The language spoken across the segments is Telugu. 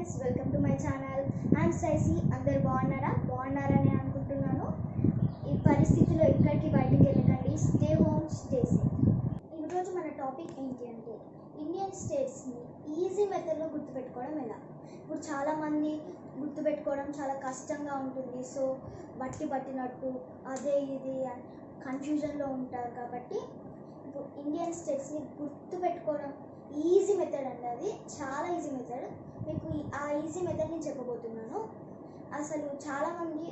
Friends, welcome to my channel. I'm సైసి. అందరు బాగున్నారని అనుకుంటున్నాను. ఈ పరిస్థితిలో ఎక్కడికి బయటికి వెళ్ళకండి. Stay home, stay safe. ఈరోజు మన టాపిక్ ఏంటి అంటే ఇండియన్ స్టేట్స్ని ఈజీ మెథడ్లో గుర్తుపెట్టుకోవడం ఎలా. ఇప్పుడు చాలామంది గుర్తుపెట్టుకోవడం చాలా కష్టంగా ఉంటుంది. సో పట్టినట్టు అదే ఇది కన్ఫ్యూజన్లో ఉంటారు. కాబట్టి ఇప్పుడు ఇండియన్ స్టేట్స్ని గుర్తుపెట్టుకోవడం ఈజీ మెథడ్ అండి. అది చాలా ఈజీ మెథడ్. మీకు ఆ ఈజీ మెథడ్ నేను చెప్పబోతున్నాను. అసలు చాలామంది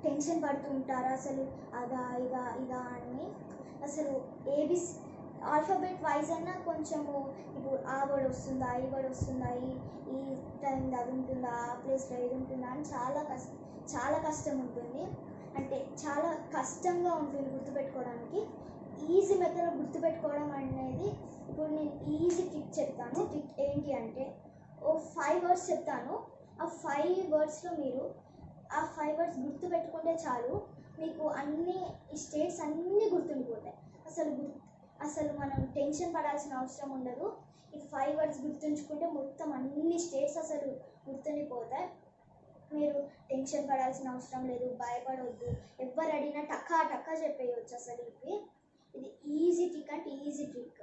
టెన్షన్ పడుతూ ఉంటారు, అసలు అదా ఇదా అని. అసలు ఏబిసి ఆల్ఫాబెట్ వైజ్ అన్నా కొంచెము ఇప్పుడు ఆ వర్డ్ వస్తుందా, ఈ వర్డ్ వస్తుందా, ఈ టైంలో అది ఉంటుందా, ఆ ప్లేస్లో ఇది ఉంటుందా అని చాలా కష్టం ఉంటుంది. అంటే చాలా కష్టంగా ఉంటుంది గుర్తుపెట్టుకోవడానికి. ఈజీ మెథడ్ గుర్తుపెట్టుకోవడం అనేది ఇప్పుడు నేను ఈజీ ట్రిక్ చెప్తాను. ట్రిక్ ఏంటి అంటే 5 వర్డ్స్ చెప్తాను. ఆ 5 వర్డ్స్లో మీరు ఆ 5 వర్డ్స్ గుర్తుపెట్టుకుంటే చాలు, మీకు అన్ని స్టేట్స్ అన్నీ గుర్తుండిపోతాయి. అసలు మనం టెన్షన్ పడాల్సిన అవసరం ఉండదు. ఈ 5 వర్డ్స్ గుర్తుంచుకుంటే మొత్తం అన్ని స్టేట్స్ అసలు గుర్తుండిపోతాయి. మీరు టెన్షన్ పడాల్సిన అవసరం లేదు, భయపడవద్దు. ఎవరు అడిగినా టక్కా చెప్పేయచ్చు. అసలు ఇది ఈజీ ట్రిక్ అంటే ఈజీ ట్రిక్.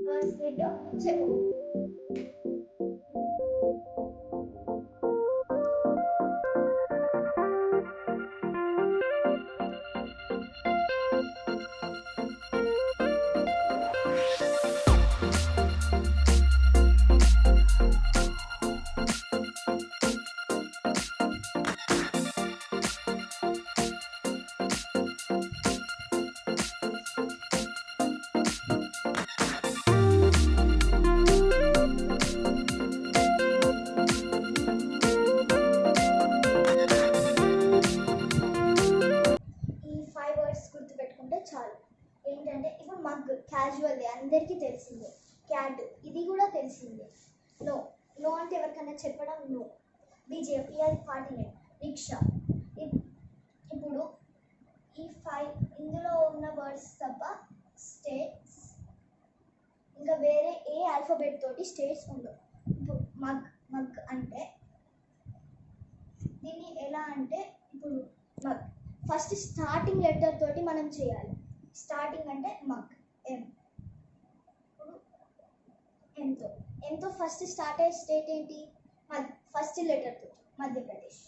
ఫస్ట్ ఏంటో చెప్పు. గుర్తుపెట్టుకుంటే చాలు. ఏంటంటే ఇప్పుడు మగ్ క్యాజువల్ అందరికీ తెలిసిందే. క్యాట్ ఇది కూడా తెలిసిందే. నో అంటే ఎవరికైనా చెప్పడం నో. బీజేపీ అది పార్టీనే. రిక్షా. ఇప్పుడు ఈ 5 ఇందులో ఉన్న వర్డ్స్ తప్ప స్టేట్స్ ఇంకా వేరే ఏ ఆల్ఫాబెట్ తోటి స్టేట్స్ ఉండవు. ఇప్పుడు మగ్ అంటే దీన్ని ఎలా అంటే ఇప్పుడు మగ్ ఫస్ట్ స్టార్టింగ్ లెటర్ తోటి మనం చేయాలి. స్టార్టింగ్ అంటే మగ్ ఎంతో ఫస్ట్ స్టార్ట్ అయ్యే స్టేట్ ఏంటి? ఫస్ట్ లెటర్ తోటి మధ్యప్రదేశ్.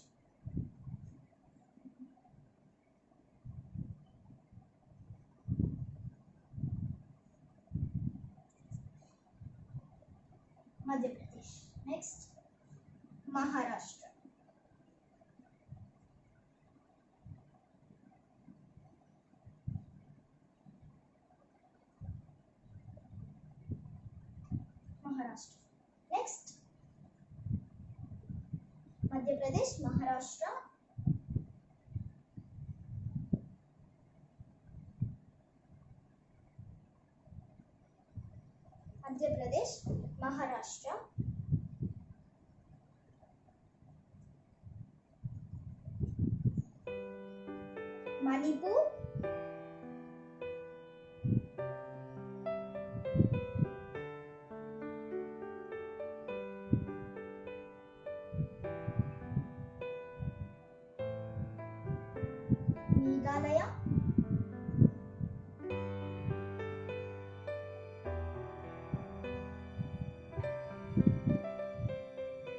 నెక్స్ట్ మహారాష్ట్ర. నెక్స్ట్ మధ్యప్రదేశ్, మహారాష్ట్ర, మణిపూర్, మేఘాలయ,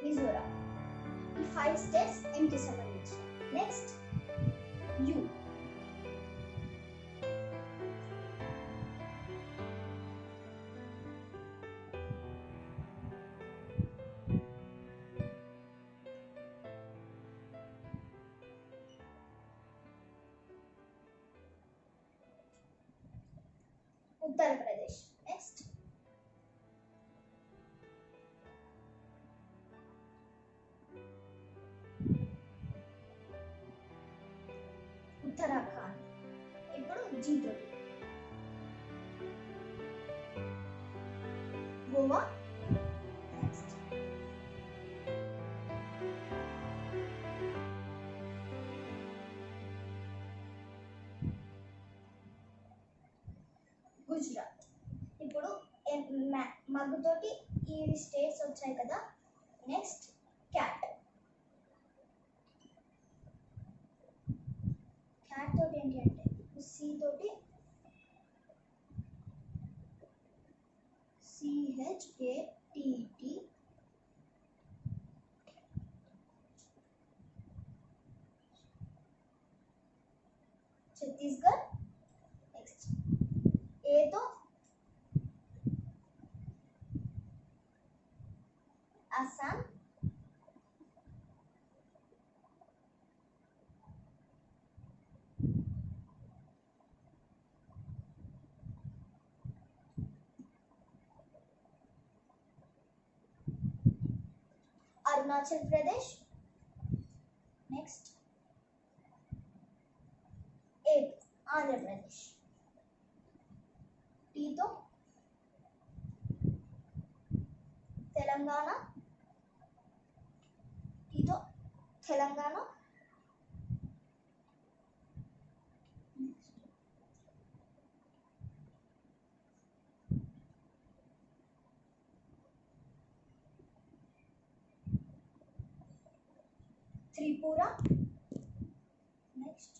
మిజోరాం. ఈ 5 స్టేట్స్ ఏంటి సంబంధించి. Next you. Uttar Pradesh. Next Uttarakhand. ఇప్పుడు జీతో గోవా. నెక్స్ట్ గుజరాత్. ఇప్పుడు మగ్గుతోటి ఈ స్టేట్స్ వచ్చాయి కదా. Next CHATT. ఛత్తీస్గఢ్. నెక్స్ట్ ఏతో అస్సాం. అరుణాచల్ ప్రదేశ్. Next AP, Andhra Pradesh. టీతో తెలంగాణ. టీతో తెలంగాణ. త్రిపుర. నెక్స్ట్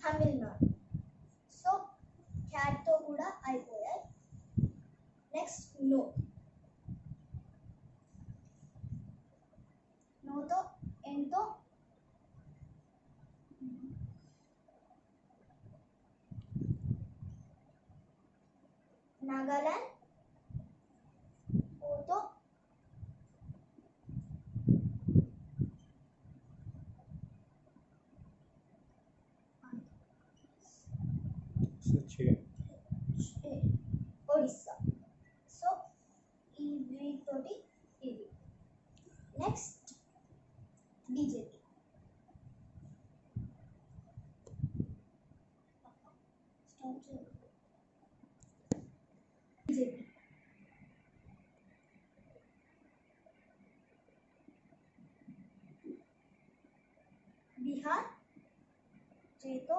తమిళనాడు. సో క్యాట్తో కూడా అయిపోయాయి. Next no. నోతో ఎంతో నాగాలాండ్. ఓతో ఒడిస్సా. సో ఈ వీటితోటి ఇది. Next BJP. బీజేపీ. బీహార్. జేతో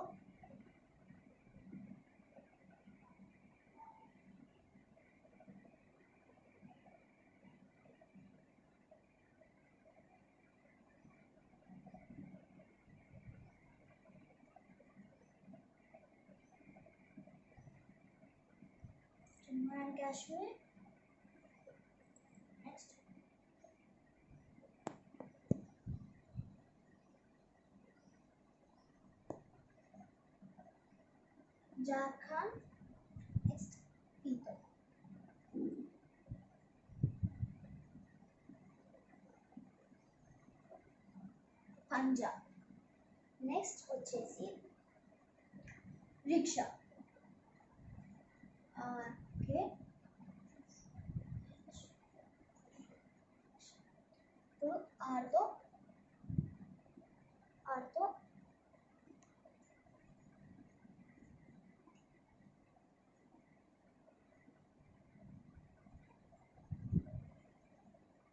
Jammu and Kashmir. Next Jharkhand. Next పీతో పంజాబ్. నెక్స్ట్ వచ్చేసి రిక్షా. ఓకే. ఇప్పుడు ఆర్తో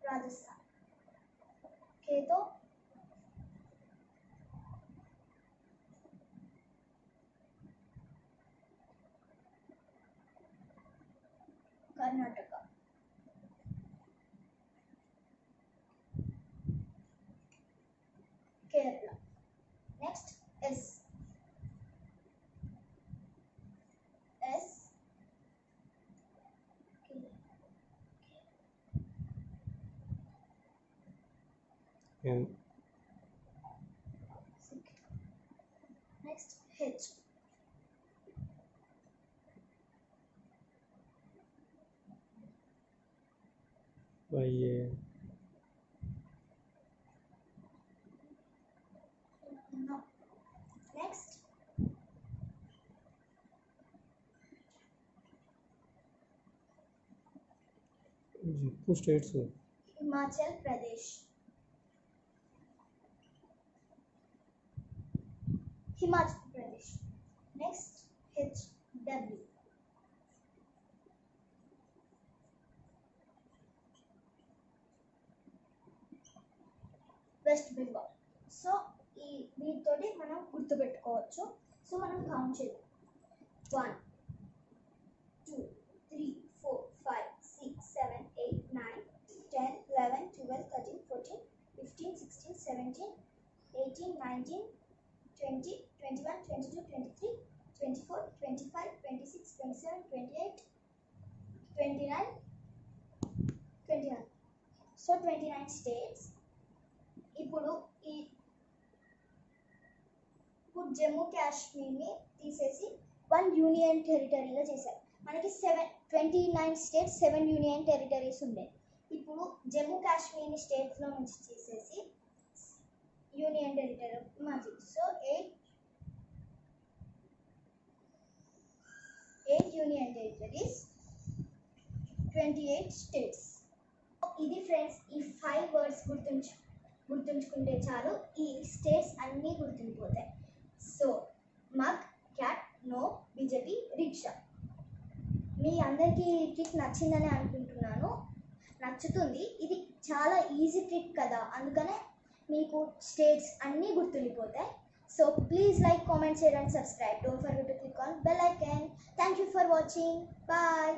రాజస్థాన్. కేతో Karnataka. Kerala. Next S. Next H. Next states. Himachal Pradesh. Himachal Pradesh. Next H W. West Bengal. So ఈ వీటితోటి మనం గుర్తుపెట్టుకోవచ్చు. సో మనం కౌంట్ చేద్దాం. 1 2 3 4 5 6 7 8 9 10 11 12 13 14 15, 16, 17, 18, 19, 20, 21, 22, 23, 24, 25, 26, 27, 28, 29, 21. So 29 states. ఇప్పుడు జమ్మూ కాశ్మీర్ని తీసేసి 1 యూనియన్ టెరిటరీగా చేశారు. మనకి 29 స్టేట్స్, 7 యూనియన్ టెరిటరీస్ ఉండే. ఇప్పుడు జమ్మూ కాశ్మీర్ని స్టేట్స్లో నుంచి తీసేసి యూనియన్ టెరిటరీ మార్చింది. So 8 union territories, 28 states. ఇది ఫ్రెండ్స్, ఈ 5 వర్డ్స్ గుర్తుంచుకుంటే చాలు, ఈ స్టేట్స్ అన్నీ గుర్తుండిపోతాయి. So mug, cat, no, BJP, rickshaw. మీ అందరికీ ట్రిక్ నచ్చిందని అనుకుంటున్నాను. నచ్చుతుంది. ఇది చాలా ఈజీ ట్రిక్ కదా, అందుకనే మీకు స్టేట్స్ అన్నీ గుర్తుండిపోతాయి. So please like, comment, share and subscribe. Don't forget to click on bell icon. Thank you for watching. Bye.